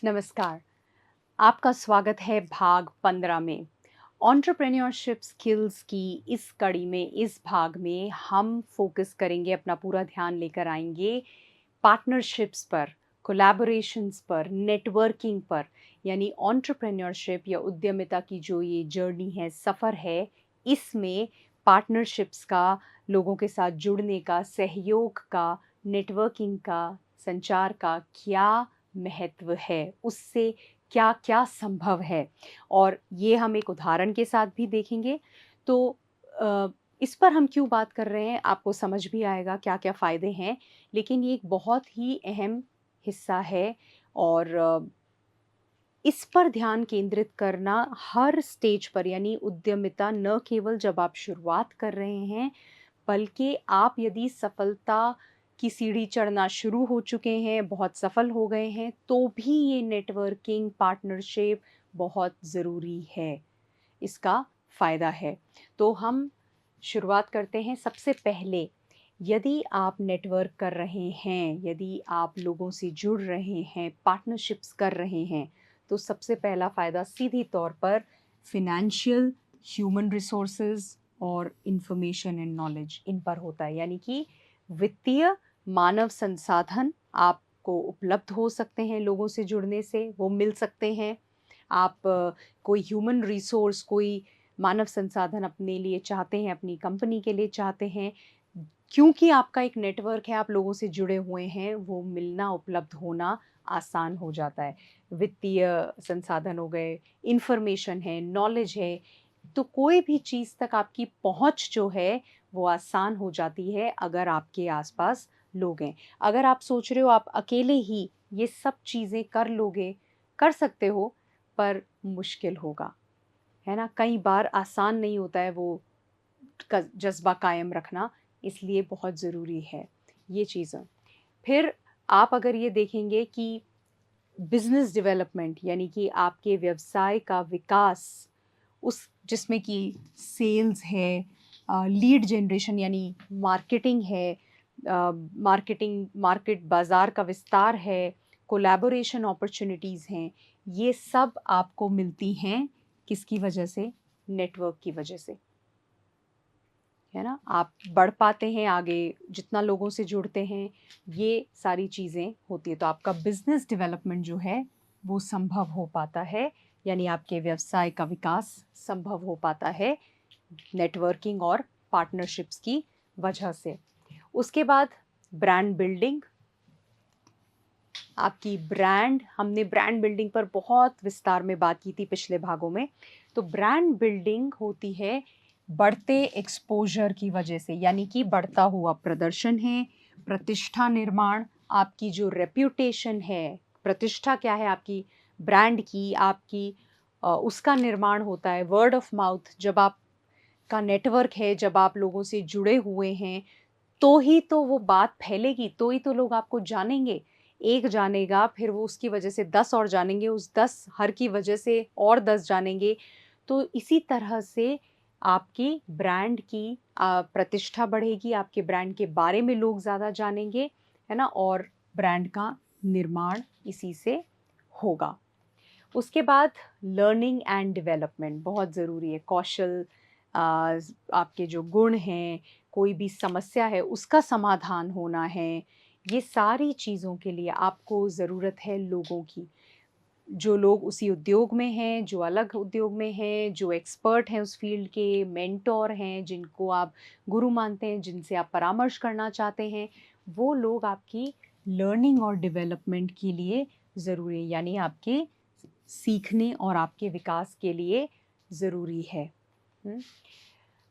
नमस्कार। आपका स्वागत है भाग 15 में। एंटरप्रेन्योरशिप स्किल्स की इस कड़ी में, इस भाग में हम फोकस करेंगे, अपना पूरा ध्यान लेकर आएंगे पार्टनरशिप्स पर, कोलैबोरेशंस पर, नेटवर्किंग पर। यानी एंटरप्रेन्योरशिप या उद्यमिता की जो ये जर्नी है, सफ़र है, इसमें पार्टनरशिप्स का, लोगों के साथ जुड़ने का, सहयोग का, नेटवर्किंग का, संचार का क्या महत्व है, उससे क्या-क्या संभव है। और ये हम एक उदाहरण के साथ भी देखेंगे। तो इस पर हम क्यों बात कर रहे हैं, आपको समझ भी आएगा क्या-क्या फ़ायदे हैं। लेकिन ये एक बहुत ही अहम हिस्सा है और इस पर ध्यान केंद्रित करना हर स्टेज पर, यानी उद्यमिता न केवल जब आप शुरुआत कर रहे हैं, बल्कि आप यदि सफलता की सीढ़ी चढ़ना शुरू हो चुके हैं, बहुत सफल हो गए हैं, तो भी ये नेटवर्किंग, पार्टनरशिप बहुत ज़रूरी है। इसका फ़ायदा है। तो हम शुरुआत करते हैं। सबसे पहले, यदि आप नेटवर्क कर रहे हैं, यदि आप लोगों से जुड़ रहे हैं, पार्टनरशिप्स कर रहे हैं, तो सबसे पहला फ़ायदा सीधी तौर पर फ़ाइनेंशियल, ह्यूमन रिसोर्सेज़ और इन्फॉर्मेशन एंड नॉलेज, इन पर होता है। यानी कि वित्तीय, मानव संसाधन आपको उपलब्ध हो सकते हैं लोगों से जुड़ने से, वो मिल सकते हैं। आप कोई ह्यूमन रिसोर्स, कोई मानव संसाधन अपने लिए चाहते हैं, अपनी कंपनी के लिए चाहते हैं, क्योंकि आपका एक नेटवर्क है, आप लोगों से जुड़े हुए हैं, वो मिलना, उपलब्ध होना आसान हो जाता है। वित्तीय संसाधन हो गए, इन्फॉर्मेशन है, नॉलेज है, तो कोई भी चीज़ तक आपकी पहुँच जो है, वो आसान हो जाती है अगर आपके आस-पास लोग हैं। अगर आप सोच रहे हो आप अकेले ही ये सब चीज़ें कर लोगे, कर सकते हो, पर मुश्किल होगा, है ना? कई बार आसान नहीं होता है वो जज़्बा कायम रखना, इसलिए बहुत ज़रूरी है ये चीज़ें। फिर आप अगर ये देखेंगे कि बिज़नेस डेवलपमेंट, यानी कि आपके व्यवसाय का विकास, उस जिसमें कि सेल्स है, लीड जनरेशन यानी मार्केटिंग है, मार्केट बाज़ार का विस्तार है, कोलैबोरेशन अपॉर्च्युनिटीज़ हैं, ये सब आपको मिलती हैं किसकी वजह से? नेटवर्क की वजह से, है ना? आप बढ़ पाते हैं आगे, जितना लोगों से जुड़ते हैं, ये सारी चीज़ें होती हैं। तो आपका बिज़नेस डेवलपमेंट जो है, वो संभव हो पाता है, यानी आपके व्यवसाय का विकास संभव हो पाता है, नेटवर्किंग और पार्टनरशिप्स की वजह से। उसके बाद ब्रांड बिल्डिंग, आपकी ब्रांड, हमने ब्रांड बिल्डिंग पर बहुत विस्तार में बात की थी पिछले भागों में। तो ब्रांड बिल्डिंग होती है बढ़ते एक्सपोज़र की वजह से, यानी कि बढ़ता हुआ प्रदर्शन है, प्रतिष्ठा निर्माण, आपकी जो रेप्यूटेशन है, प्रतिष्ठा क्या है आपकी ब्रांड की, आपकी उसका निर्माण होता है, वर्ड ऑफ माउथ। जब आपका नेटवर्क है, जब आप लोगों से जुड़े हुए हैं, तो ही तो वो बात फैलेगी, तो ही तो लोग आपको जानेंगे। एक जानेगा, फिर वो उसकी वजह से 10 और जानेंगे, उस 10 हर की वजह से और 10 जानेंगे। तो इसी तरह से आपकी ब्रांड की प्रतिष्ठा बढ़ेगी, आपके ब्रांड के बारे में लोग ज़्यादा जानेंगे, है ना? और ब्रांड का निर्माण इसी से होगा। उसके बाद लर्निंग एंड डेवलपमेंट बहुत ज़रूरी है। कौशल, आपके जो गुण हैं, कोई भी समस्या है, उसका समाधान होना है, ये सारी चीज़ों के लिए आपको ज़रूरत है लोगों की। जो लोग उसी उद्योग में हैं, जो अलग उद्योग में हैं, जो एक्सपर्ट हैं उस फ़ील्ड के, मेंटर हैं, जिनको आप गुरु मानते हैं, जिनसे आप परामर्श करना चाहते हैं, वो लोग आपकी लर्निंग और डेवलपमेंट के लिए ज़रूरी है, यानी आपके सीखने और आपके विकास के लिए ज़रूरी है। हुँ?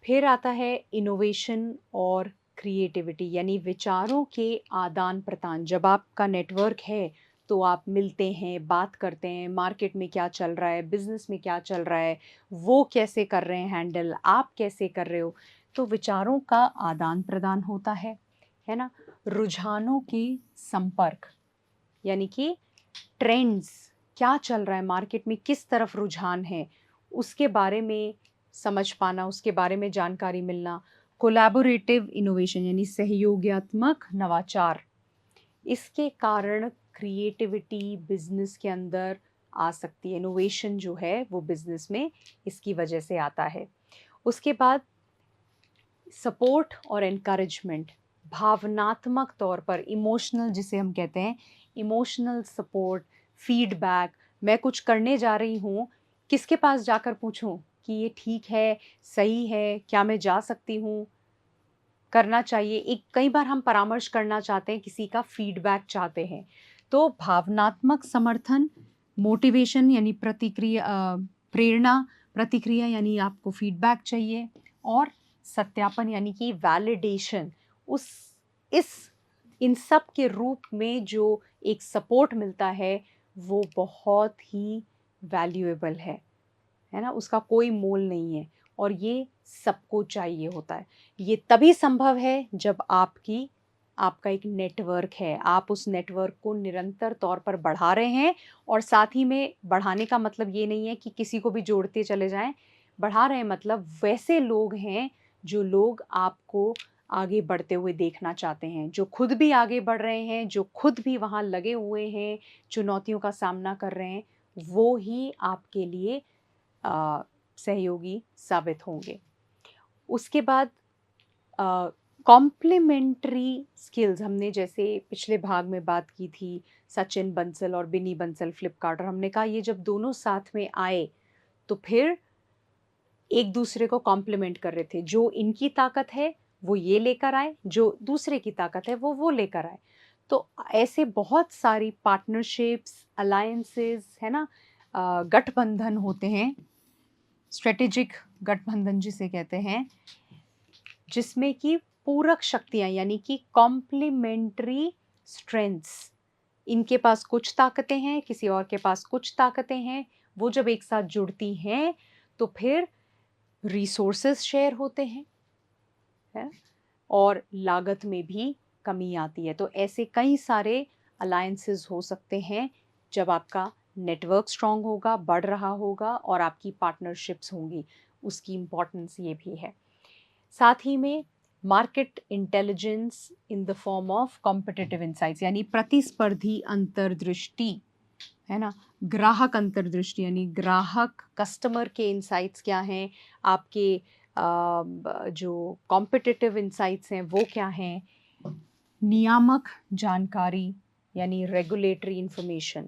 फिर आता है इनोवेशन और क्रिएटिविटी, यानी विचारों के आदान-प्रदान। जब आपका नेटवर्क है, तो आप मिलते हैं, बात करते हैं, मार्केट में क्या चल रहा है, बिज़नेस में क्या चल रहा है, वो कैसे कर रहे हैं हैंडल, आप कैसे कर रहे हो, तो विचारों का आदान-प्रदान होता है ना? रुझानों के संपर्क, यानी कि ट्रेंड्स, क्या चल रहा है मार्केट में, किस तरफ रुझान है, उसके बारे में समझ पाना, उसके बारे में जानकारी मिलना। कोलैबोरेटिव इनोवेशन, यानी सहयोगात्मक नवाचार, इसके कारण क्रिएटिविटी बिजनेस के अंदर आ सकती है। इनोवेशन जो है वो बिजनेस में इसकी वजह से आता है। उसके बाद सपोर्ट और एनकरेजमेंट, भावनात्मक तौर पर इमोशनल जिसे हम कहते हैं, इमोशनल सपोर्ट, फीडबैक। मैं कुछ करने जा रही हूँ, किसके पास जाकर पूछूं कि ये ठीक है, सही है, क्या मैं जा सकती हूँ, करना चाहिए। एक कई बार हम परामर्श करना चाहते हैं, किसी का फीडबैक चाहते हैं। तो भावनात्मक समर्थन, मोटिवेशन यानी प्रतिक्रिया, प्रेरणा, प्रतिक्रिया यानी आपको फीडबैक चाहिए, और सत्यापन यानी कि वैलिडेशन। उस इस इन सब के रूप में जो एक सपोर्ट मिलता है वो बहुत ही वैल्यूएबल है ना, उसका कोई मोल नहीं है, और ये सबको चाहिए होता है। ये तभी संभव है जब आपका एक नेटवर्क है, आप उस नेटवर्क को निरंतर तौर पर बढ़ा रहे हैं। और साथ ही में बढ़ाने का मतलब ये नहीं है कि किसी को भी जोड़ते चले जाएं। बढ़ा रहे हैं मतलब वैसे लोग हैं जो लोग आपको आगे बढ़ते हुए देखना चाहते हैं, जो खुद भी आगे बढ़ रहे हैं, जो खुद भी वहाँ लगे हुए हैं, चुनौतियों का सामना कर रहे हैं, वो ही आपके लिए सहयोगी साबित होंगे। उसके बाद कॉम्प्लीमेंट्री स्किल्स, हमने जैसे पिछले भाग में बात की थी, सचिन बंसल और बिनी बंसल फ्लिपकार्ट, और हमने कहा ये जब दोनों साथ में आए तो फिर एक दूसरे को कॉम्प्लीमेंट कर रहे थे। जो इनकी ताकत है वो ये लेकर आए, जो दूसरे की ताकत है वो लेकर आए। तो ऐसे बहुत सारी पार्टनरशिप्स, अलायंसेस है ना, गठबंधन होते हैं, स्ट्रेटेजिक गठबंधन जिसे कहते हैं, जिसमें कि पूरक शक्तियां यानी कि कॉम्प्लीमेंट्री स्ट्रेंथ्स, इनके पास कुछ ताकतें हैं, किसी और के पास कुछ ताकतें हैं, वो जब एक साथ जुड़ती हैं तो फिर रिसोर्सेज शेयर होते हैं, है, और लागत में भी कमी आती है। तो ऐसे कई सारे अलायंसेस हो सकते हैं जब आपका नेटवर्क स्ट्रांग होगा, बढ़ रहा होगा, और आपकी पार्टनरशिप्स होंगी। उसकी इम्पोर्टेंस ये भी है। साथ ही में market intelligence in the form of competitive insights यानी प्रतिस्पर्धी अंतर्दृष्टि, है ना, ग्राहक अंतर्दृष्टि यानी ग्राहक, कस्टमर के इंसाइट्स क्या हैं, आपके जो कॉम्पिटिटिव इंसाइट्स हैं वो क्या हैं, नियामक जानकारी यानी रेगुलेटरी इंफॉर्मेशन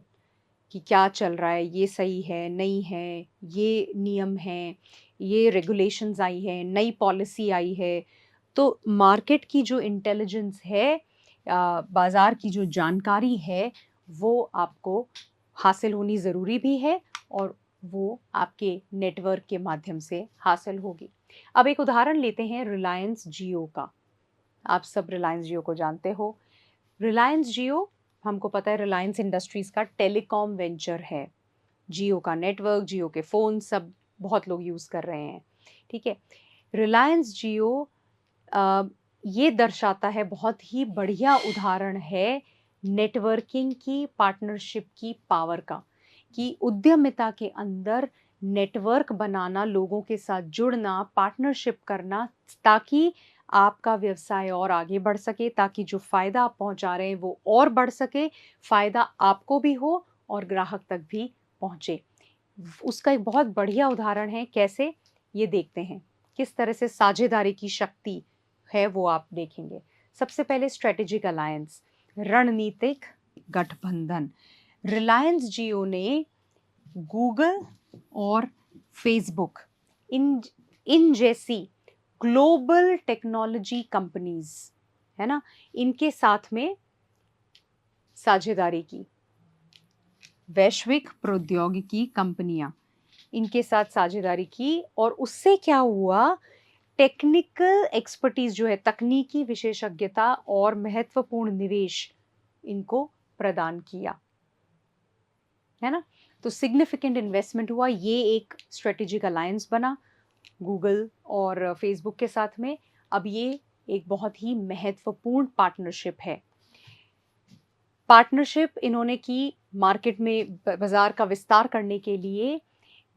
कि क्या चल रहा है, ये सही है, नहीं है, ये नियम है, ये रेगुलेशंस आई है, नई पॉलिसी आई है। तो मार्केट की जो इंटेलिजेंस है, बाज़ार की जो जानकारी है, वो आपको हासिल होनी ज़रूरी भी है, और वो आपके नेटवर्क के माध्यम से हासिल होगी। अब एक उदाहरण लेते हैं रिलायंस जियो का। आप सब रिलायंस जियो को जानते हो। रिलायंस जियो, हमको पता है, रिलायंस इंडस्ट्रीज़ का टेलीकॉम वेंचर है। जियो का नेटवर्क, जियो के फ़ोन सब बहुत लोग यूज़ कर रहे हैं, ठीक है। रिलायंस जियो ये दर्शाता है, बहुत ही बढ़िया उदाहरण है नेटवर्किंग की, पार्टनरशिप की पावर का, कि उद्यमिता के अंदर नेटवर्क बनाना, लोगों के साथ जुड़ना, पार्टनरशिप करना, ताकि आपका व्यवसाय और आगे बढ़ सके, ताकि जो फ़ायदा आप पहुंचा रहे हैं वो और बढ़ सके, फ़ायदा आपको भी हो और ग्राहक तक भी पहुंचे। उसका एक बहुत बढ़िया उदाहरण है, कैसे, ये देखते हैं। किस तरह से साझेदारी की शक्ति है वो आप देखेंगे। सबसे पहले स्ट्रेटेजिक अलायंस, रणनीतिक गठबंधन। रिलायंस जियो ने गूगल और फेसबुक, इन इन जैसी ग्लोबल टेक्नोलॉजी कंपनीज, है ना, इनके साथ में साझेदारी की। वैश्विक प्रौद्योगिकी कंपनियां, इनके साथ साझेदारी की, और उससे क्या हुआ, टेक्निकल एक्सपर्टीज जो है, तकनीकी विशेषज्ञता और महत्वपूर्ण निवेश, इनको प्रदान किया, है ना। तो सिग्निफिकेंट इन्वेस्टमेंट हुआ, ये एक स्ट्रेटेजिक अलायंस बना गूगल और फेसबुक के साथ में। अब ये एक बहुत ही महत्वपूर्ण पार्टनरशिप है। पार्टनरशिप इन्होंने की मार्केट में बाजार का विस्तार करने के लिए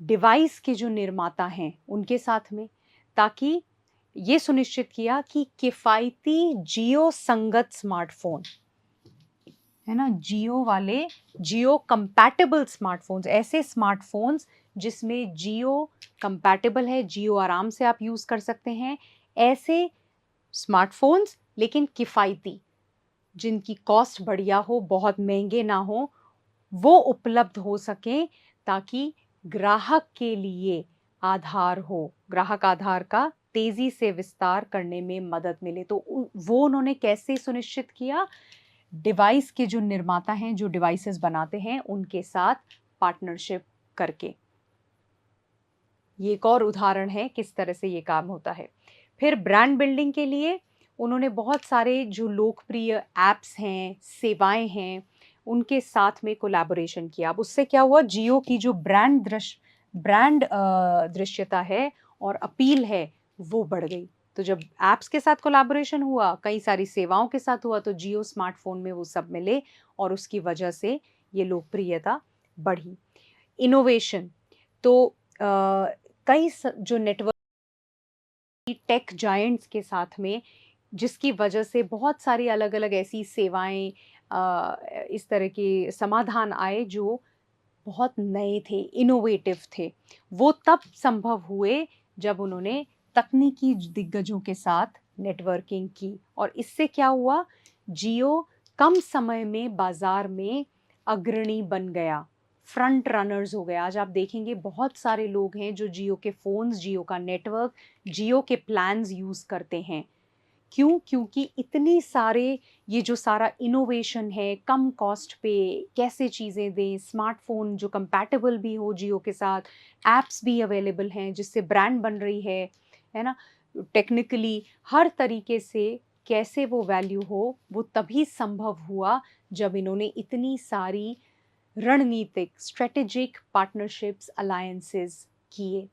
डिवाइस के जो निर्माता हैं उनके साथ में, ताकि ये सुनिश्चित किया कि किफ़ायती जियो संगत स्मार्टफोन, है ना, जियो वाले, जियो कंपैटिबल स्मार्टफोन्स, ऐसे स्मार्टफोन्स जिसमें जियो कंपैटिबल है, जियो आराम से आप यूज़ कर सकते हैं, ऐसे स्मार्टफोन्स लेकिन किफ़ायती, जिनकी कॉस्ट बढ़िया हो, बहुत महंगे ना हो, वो उपलब्ध हो सकें ताकि ग्राहक के लिए आधार हो, ग्राहक आधार का तेज़ी से विस्तार करने में मदद मिले। तो वो उन्होंने कैसे सुनिश्चित किया? डिवाइस के जो निर्माता हैं, जो डिवाइसेस बनाते हैं, उनके साथ पार्टनरशिप करके। ये एक और उदाहरण है किस तरह से ये काम होता है। फिर ब्रांड बिल्डिंग के लिए उन्होंने बहुत सारे जो लोकप्रिय ऐप्स हैं, सेवाएं हैं, उनके साथ में कोलैबोरेशन किया। अब उससे क्या हुआ, जियो की जो ब्रांड दृश्यता है और अपील है, वो बढ़ गई। तो जब ऐप्स के साथ कोलैबोरेशन हुआ, कई सारी सेवाओं के साथ हुआ, तो जियो स्मार्टफोन में वो सब मिले और उसकी वजह से ये लोकप्रियता बढ़ी। इनोवेशन, तो जो नेटवर्क टेक जायंट्स के साथ में, जिसकी वजह से बहुत सारी अलग-अलग ऐसी सेवाएं, इस तरह के समाधान आए जो बहुत नए थे, इनोवेटिव थे। वो तब संभव हुए जब उन्होंने तकनीकी दिग्गजों के साथ नेटवर्किंग की, और इससे क्या हुआ, जियो कम समय में बाजार में अग्रणी बन गया, फ्रंट रनर्स हो गया। आज आप देखेंगे बहुत सारे लोग हैं जो जियो के फ़ोन्स, जियो का नेटवर्क, जियो के प्लान्स यूज़ करते हैं। क्यों? क्योंकि इतनी सारे, ये जो सारा इनोवेशन है, कम कॉस्ट पे कैसे चीज़ें दें, स्मार्टफ़ोन जो कंपैटिबल भी हो जियो के साथ, ऐप्स भी अवेलेबल हैं जिससे ब्रांड बन रही है ना? टेक्निकली हर तरीके से कैसे वो वैल्यू हो, वो तभी संभव हुआ जब इन्होंने इतनी सारी रणनीतिक स्ट्रेटेजिक पार्टनरशिप्स, अलायंसेस किए।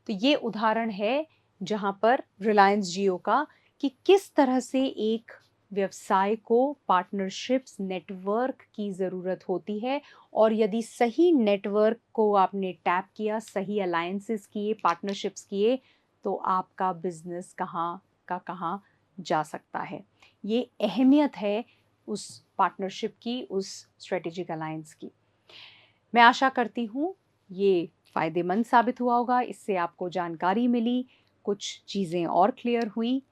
तो ये उदाहरण है जहाँ पर रिलायंस जियो का, कि किस तरह से एक व्यवसाय को पार्टनरशिप्स, नेटवर्क की ज़रूरत होती है, और यदि सही नेटवर्क को आपने टैप किया, सही अलायंसेस किए, पार्टनरशिप्स किए, तो आपका बिजनेस कहाँ का कहाँ जा सकता है। ये अहमियत है उस पार्टनरशिप की, उस स्ट्रेटेजिक अलायंस की। मैं आशा करती हूँ ये फ़ायदेमंद साबित हुआ होगा, इससे आपको जानकारी मिली, कुछ चीज़ें और क्लियर हुई।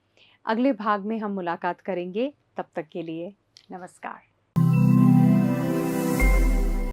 अगले भाग में हम मुलाकात करेंगे, तब तक के लिए नमस्कार।